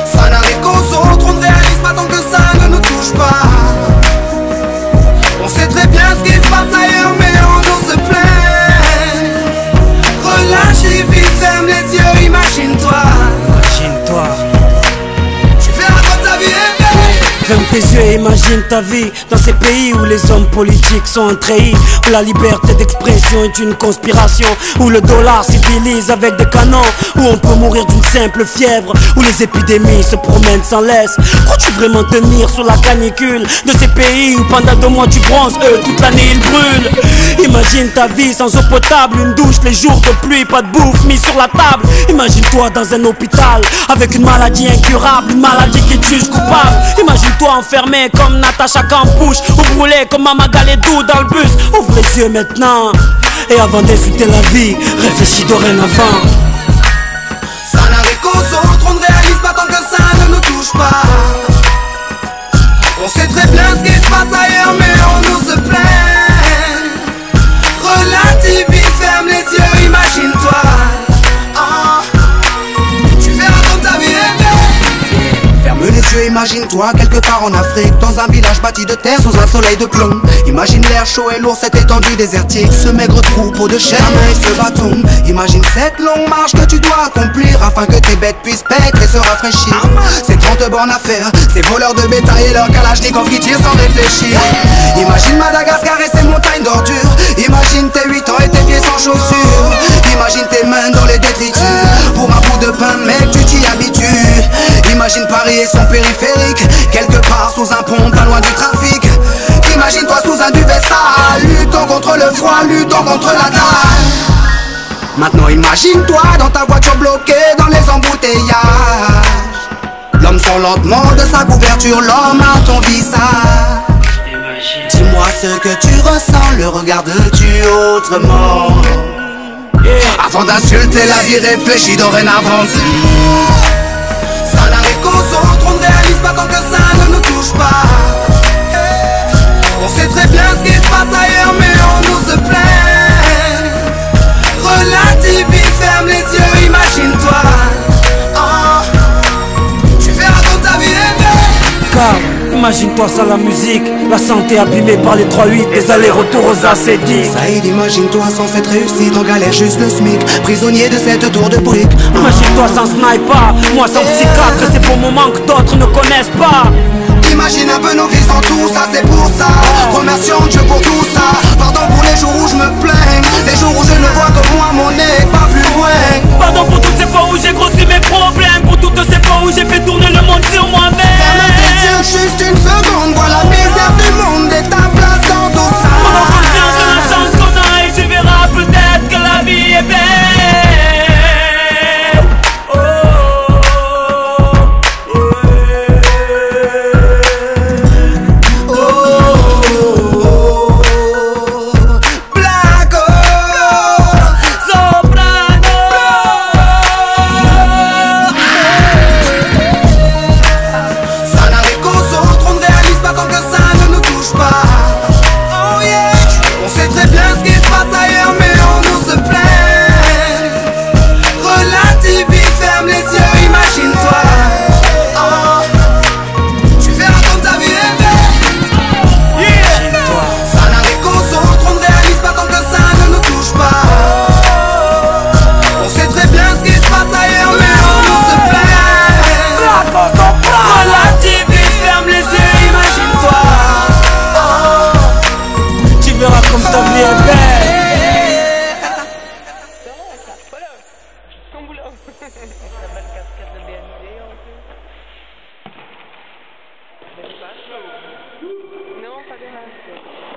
Ça n'arrive qu'aux autres, on ne réalise pas tant que ça ne nous touche pas. On sait très bien ce qui se passe ailleurs, mais on nous se plaint. Relativise, ferme les yeux, imagine-toi. Imagine-toi. Tu verras quand ta vie est belle. Ferme tes yeux et imagine ta vie dans ces pays où les hommes politiques sont un treillis, où la liberté d'expression est une conspiration, où le dollar civilise avec des canons, où on peut mourir d'une simple fièvre, où les épidémies se promènent sans laisse. Crois-tu vraiment tenir sur la canicule de ces pays où pendant 2 mois tu bronzes, eux toute l'année ils brûlent? Imagine ta vie sans eau potable, une douche les jours de pluie, pas de bouffe mise sur la table. Imagine-toi dans un hôpital avec une maladie incurable, une maladie qui tue coupable. Imagine-toi enfermé comme Natacha Campouche, ou brûlé comme Mama Galedou dans le bus. Ouvre les yeux maintenant, et avant d'insulter la vie, réfléchis dorénavant. Ça n'arrive qu'aux autres, on ne réalise pas tant que ça ne nous touche pas. On sait très bien ce qui se passe ailleurs, mais on nous se plaint. Relativise, ferme les yeux, imagine-toi. Tu verras comme ta vie est belle. Ferme les yeux, imagine-toi quelque part en Afrique, dans un village bâti de terre sous un soleil de plomb. Imagine l'air chaud et lourd, cette étendue désertique, ce maigre troupeau de chair et ce bâton. Imagine cette longue marche que tu dois accomplir afin que tes bêtes puissent paître et se rafraîchir. Ces 30 bornes à faire, ces voleurs de bétail et leurs kalachnikov qui tirent sans réfléchir. Imagine Madagascar et ses montagnes d'ordures. Imagine tes 8 ans et tes pieds sans chaussures. Imagine tes mains dans les détritus. Pour un bout de pain, mec, tu t'y habitues. Imagine Paris et son périphérique, quelque part sous un pont, pas loin du trafic. Imagine-toi sous un duvet sale, luttant contre le froid, luttant contre la dalle. Maintenant imagine-toi dans ta voiture bloquée dans les embouteillages. L'homme sort lentement de sa couverture, l'homme a ton visage. Dis-moi ce que tu ressens, le regardes-tu autrement? Avant d'insulter la vie, réfléchis dorénavant. Ça n'arrive qu'aux autres, on ne réalise pas tant que ça ne nous touche pas. On sait très bien ce qui se passe ailleurs, mais on nous se plaint. Relativise, ferme les yeux, imagine-toi. Tu verras comme ta vie est belle. Car imagine-toi sans la musique, la santé abîmée par les 3-8, les allers-retours aux AC10. Saïd, imagine-toi sans cette réussite, en galère juste le SMIC, prisonnier de cette tour de briques. Imagine-toi sans sniper, moi sans psychiatre, et ces bons moments que d'autres ne connaissent pas. Imagine un peu nos vies sans tout ça, c'est pour ça. Remercions Dieu pour tout ça. Pardon pour les jours où je me plains, les jours où je ne vois que moi, mon nez, pas plus loin. Pardon pour toutes ces fois où j'ai grossi mes problèmes, pour toutes ces fois où j'ai fait tourner le monde sur moi-même. Ferme tes yeux juste une seconde, vois la misère du monde et ta place dans tout ça. Prends conscience de la chance qu'on a et tu verras peut-être que la vie est belle. Non, pas des masques.